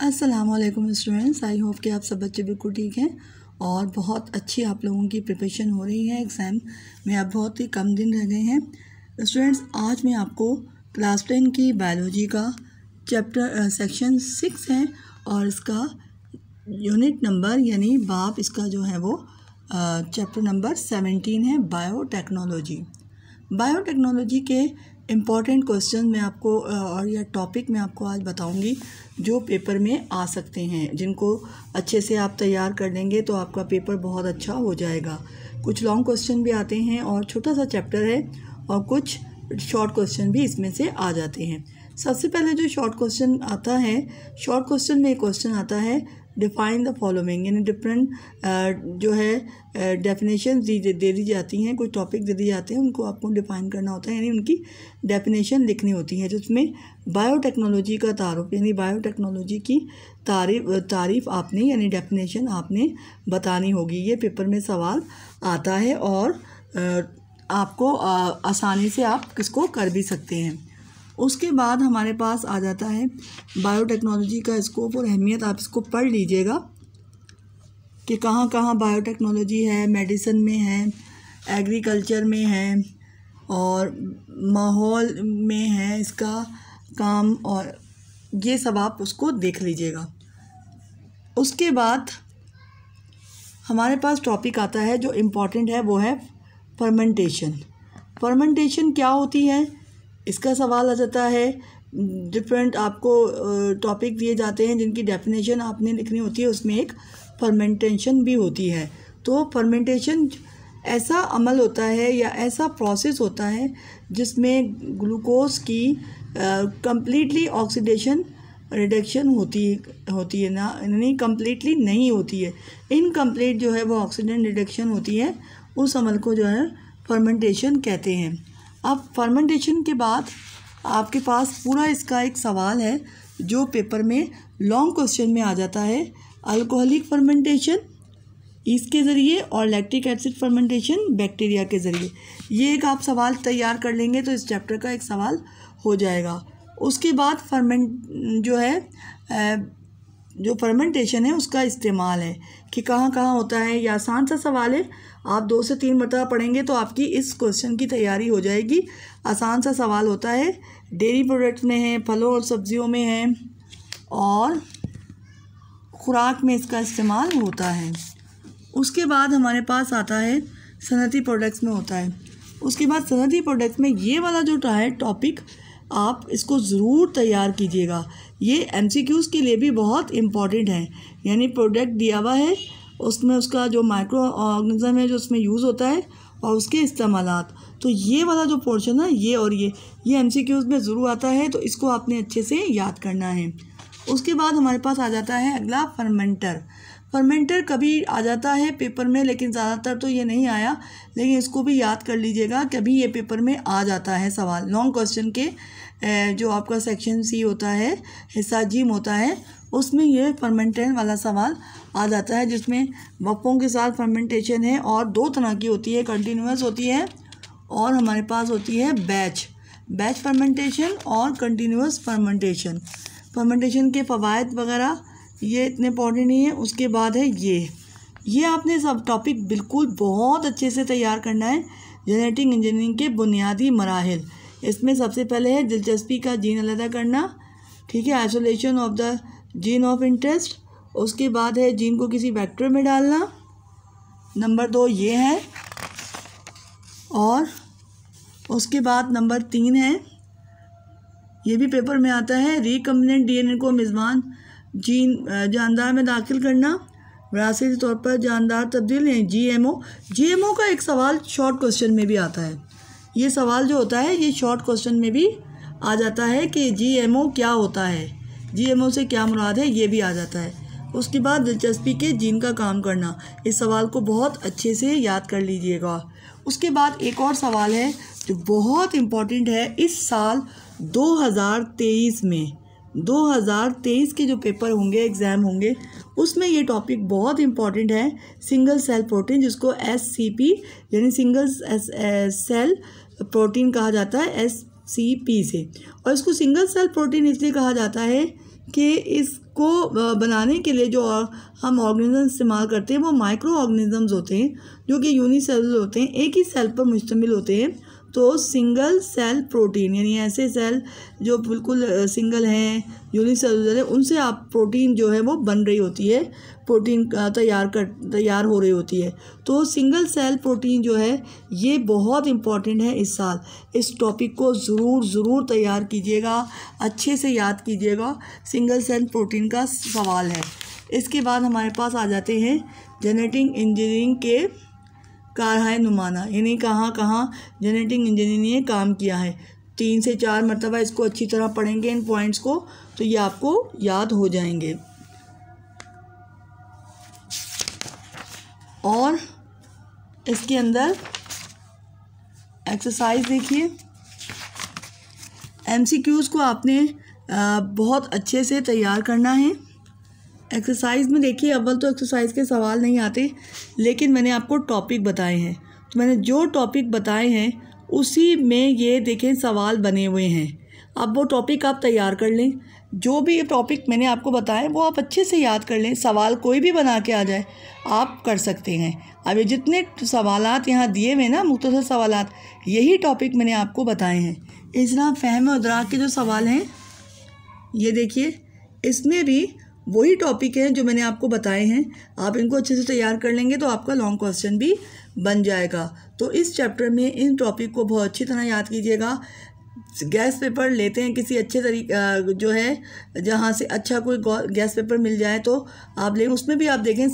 अस्सलामुअलैकुम students, I hope कि आप सब बच्चे बिल्कुल ठीक हैं और बहुत अच्छी आप लोगों की प्रिपरेशन हो रही है। एग्ज़ाम में अब बहुत ही कम दिन रह गए हैं। स्टूडेंट्स, आज मैं आपको क्लास 10 की बायोलॉजी का चैप्टर सेक्शन 6 है और इसका यूनिट नंबर यानी बाब इसका जो है वो चैप्टर नंबर 17 है, बायोटेक्नोलॉजी। बायोटेक्नोलॉजी के इम्पॉर्टेंट क्वेश्चन मैं आपको और यह टॉपिक मैं आपको आज बताऊंगी जो पेपर में आ सकते हैं, जिनको अच्छे से आप तैयार कर लेंगे तो आपका पेपर बहुत अच्छा हो जाएगा। कुछ लॉन्ग क्वेश्चन भी आते हैं और छोटा सा चैप्टर है और कुछ शॉर्ट क्वेश्चन भी इसमें से आ जाते हैं। सबसे पहले जो शॉर्ट क्वेश्चन आता है, शॉर्ट क्वेश्चन में एक क्वेश्चन आता है डिफाइन द फॉलोइंग, यानी डिफरेंट जो है डेफिनेशन दे दी जाती हैं, कुछ टॉपिक दे दिए जाते हैं, उनको आपको डिफाइन करना होता है, यानी उनकी डेफिनेशन लिखनी होती है, जिसमें बायोटेक्नोलॉजी का तारुफ यानी बायोटेक्नोलॉजी की तारीफ़ आपने यानी डेफिनेशन आपने बतानी होगी। ये पेपर में सवाल आता है और आपको आसानी से आप किसको कर भी सकते हैं। उसके बाद हमारे पास आ जाता है बायोटेक्नोलॉजी का स्कोप और अहमियत। आप इसको पढ़ लीजिएगा कि कहाँ कहाँ बायोटेक्नोलॉजी है, मेडिसिन में है, एग्रीकल्चर में है और माहौल में है इसका काम, और ये सब आप उसको देख लीजिएगा। उसके बाद हमारे पास टॉपिक आता है जो इम्पॉर्टेंट है, वो है फर्मेंटेशन। फर्मेंटेशन क्या होती है, इसका सवाल आ जाता है। डिफरेंट आपको टॉपिक दिए जाते हैं जिनकी डेफिनेशन आपने लिखनी होती है, उसमें एक फर्मेंटेशन भी होती है। तो फर्मेंटेशन ऐसा अमल होता है या ऐसा प्रोसेस होता है जिसमें ग्लूकोज की कम्प्लीटली ऑक्सीडेशन रिडक्शन होती है ना, यानी कम्प्लीटली नहीं होती है, इनकम्प्लीट जो है वो ऑक्सीडेशन रिडक्शन होती है, उस अमल को जो है फर्मेंटेशन कहते हैं। अब फर्मेंटेशन के बाद आपके पास पूरा इसका एक सवाल है जो पेपर में लॉन्ग क्वेश्चन में आ जाता है, अल्कोहलिक फर्मेंटेशन इसके ज़रिए और लैक्टिक एसिड फर्मेंटेशन बैक्टीरिया के ज़रिए। ये एक आप सवाल तैयार कर लेंगे तो इस चैप्टर का एक सवाल हो जाएगा। उसके बाद जो फर्मेंटेशन है उसका इस्तेमाल है कि कहाँ कहाँ होता है। ये आसान सा सवाल है, आप 2 से 3 मरतबा पढ़ेंगे तो आपकी इस क्वेश्चन की तैयारी हो जाएगी। आसान सा सवाल होता है, डेयरी प्रोडक्ट में है, फलों और सब्जियों में है और खुराक में इसका इस्तेमाल होता है। उसके बाद हमारे पास आता है सनती प्रोडक्ट्स में होता है। उसके बाद सनती प्रोडक्ट्स में ये वाला जो है टॉपिक आप इसको ज़रूर तैयार कीजिएगा। ये MCQs के लिए भी बहुत इम्पॉर्टेंट है, यानी प्रोडक्ट दिया हुआ है, उसमें उसका जो माइक्रो ऑर्गेनिज्म है जो उसमें यूज़ होता है और उसके इस्तेमालात। तो ये वाला जो पोर्शन है ये MCQs में ज़रूर आता है, तो इसको आपने अच्छे से याद करना है। उसके बाद हमारे पास आ जाता है अगला फर्मेंटर। फर्मेंटर कभी आ जाता है पेपर में, लेकिन ज़्यादातर तो ये नहीं आया, लेकिन इसको भी याद कर लीजिएगा, कभी ये पेपर में आ जाता है सवाल लॉन्ग क्वेश्चन के। जो आपका सेक्शन C होता है, हिस्सा जीम होता है, उसमें ये फर्मेंटेशन वाला सवाल आ जाता है, जिसमें वफ़ों के साथ फर्मेंटेशन है और 2 तरह की होती है, कंटिन्यूस होती है और हमारे पास होती है बैच फर्मेंटेशन और कंटिन्यूस फर्मेंटेशन। फर्मेंटेशन के फ़वाइद वगैरह ये इतने इम्पॉर्टेंट नहीं है। उसके बाद है ये आपने सब टॉपिक बिल्कुल बहुत अच्छे से तैयार करना है। जेनेटिक इंजीनियरिंग के बुनियादी मराहिल, इसमें सबसे पहले है दिलचस्पी का जीन अलग करना, ठीक है, isolation of the gene of interest. उसके बाद है जीन को किसी वेक्टर में डालना, नंबर 2 ये है, और उसके बाद नंबर 3 है, ये भी पेपर में आता है, रिकम्बिनेंट DNA को मेज़बान जीन जानदार में दाखिल करना, विरासती तौर पर जानदार तब्दील यानी GMO का एक सवाल शॉर्ट क्वेश्चन में भी आता है। ये सवाल जो होता है ये शॉर्ट क्वेश्चन में भी आ जाता है कि GMO क्या होता है, GMO से क्या मुराद है, ये भी आ जाता है। उसके बाद दिलचस्पी के जीन का काम करना, इस सवाल को बहुत अच्छे से याद कर लीजिएगा। उसके बाद एक और सवाल है जो बहुत इम्पॉर्टेंट है इस साल 2023 के जो पेपर होंगे, एग्ज़ाम होंगे, उसमें ये टॉपिक बहुत इम्पॉर्टेंट है, सिंगल सेल प्रोटीन, जिसको SCP यानी सिंगल सेल प्रोटीन कहा जाता है SCP से। और इसको सिंगल सेल प्रोटीन इसलिए कहा जाता है कि इसको बनाने के लिए जो हम ऑर्गेनिज्म इस्तेमाल करते हैं वो माइक्रो ऑर्गेनिजम्स होते हैं, जो कि यूनिसेलुलर होते हैं, एक ही सेल पर मुश्तमिल होते हैं। तो सिंगल सेल प्रोटीन यानी ऐसे सेल जो बिल्कुल सिंगल हैं, यूनिसेलुलर है, उनसे आप प्रोटीन जो है वो बन रही होती है, प्रोटीन तैयार हो रही होती है। तो सिंगल सेल प्रोटीन जो है ये बहुत इम्पॉर्टेंट है इस साल। इस टॉपिक को ज़रूर तैयार कीजिएगा, अच्छे से याद कीजिएगा। सिंगल सेल प्रोटीन का सवाल है। इसके बाद हमारे पास आ जाते हैं जेनेटिक इंजीनियरिंग के कारहाय नुमाना, यानी कहाँ जेनेटिक इंजीनियरिंग ने काम किया है। 3 से 4 मरतबा इसको अच्छी तरह पढ़ेंगे इन पॉइंट्स को, तो ये आपको याद हो जाएंगे। और इसके अंदर एक्सरसाइज देखिए, MCQs को आपने बहुत अच्छे से तैयार करना है। एक्सरसाइज में देखिए, अव्वल तो एक्सरसाइज के सवाल नहीं आते, लेकिन मैंने आपको टॉपिक बताए हैं। तो मैंने जो टॉपिक बताए हैं उसी में ये देखें सवाल बने हुए हैं। अब वो टॉपिक आप तैयार कर लें, जो भी टॉपिक मैंने आपको बताए वो आप अच्छे से याद कर लें। सवाल कोई भी बना के आ जाए आप कर सकते हैं। अब ये जितने सवालात यहाँ दिए हुए ना, मुख्तसर सवालात, यही टॉपिक मैंने आपको बताए हैं। इस तरह फ़हम और इदराक के जो सवाल हैं ये देखिए, इसमें भी वही टॉपिक हैं जो मैंने आपको बताए हैं। आप इनको अच्छे से तैयार कर लेंगे तो आपका लॉन्ग क्वेश्चन भी बन जाएगा। तो इस चैप्टर में इन टॉपिक को बहुत अच्छी तरह याद कीजिएगा। गैस पेपर लेते हैं किसी अच्छे तरीके जो है, जहाँ से अच्छा कोई गैस पेपर मिल जाए तो आप लें। उसमें भी आप देखें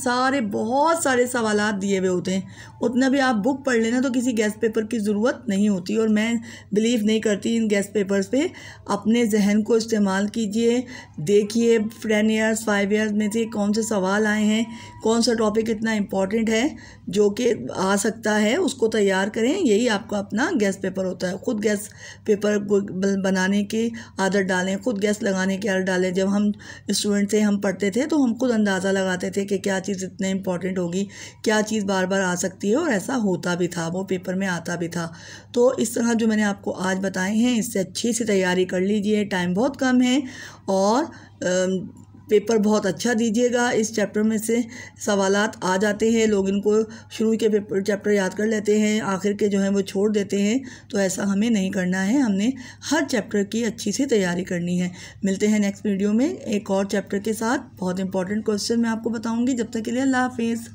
बहुत सारे सवालात दिए हुए होते हैं। उतना भी आप बुक पढ़ लेना तो किसी गैस पेपर की ज़रूरत नहीं होती। और मैं बिलीव नहीं करती इन गैस पेपर्स पे। अपने जहन को इस्तेमाल कीजिए, देखिए 10 ईयर्स 5 ईयर्स में से कौन से सवाल आए हैं, कौन सा टॉपिक इतना इम्पॉर्टेंट है जो कि आ सकता है, उसको तैयार करें। यही आपका अपना गैस पेपर होता है। ख़ुद गैस पेपर बनाने की आदत डालें, ख़ुद गैस लगाने की आदत डालें। जब हम स्टूडेंट थे, हम पढ़ते थे तो हम खुद अंदाज़ा लगाते थे कि क्या चीज़ इतने इम्पॉर्टेंट होगी, क्या चीज़ बार बार आ सकती है, और ऐसा होता भी था, वो पेपर में आता भी था। तो इस तरह जो मैंने आपको आज बताए हैं, इससे अच्छी सी तैयारी कर लीजिए। टाइम बहुत कम है और पेपर बहुत अच्छा दीजिएगा। इस चैप्टर में से सवालात आ जाते हैं, लोग इनको शुरू के पेपर चैप्टर याद कर लेते हैं, आखिर के जो हैं वो छोड़ देते हैं। तो ऐसा हमें नहीं करना है, हमने हर चैप्टर की अच्छी सी तैयारी करनी है। मिलते हैं नेक्स्ट वीडियो में एक और चैप्टर के साथ। बहुत इंपॉर्टेंट क्वेश्चन मैं आपको बताऊंगी। जब तक के लिए अल्लाह हाफिज़।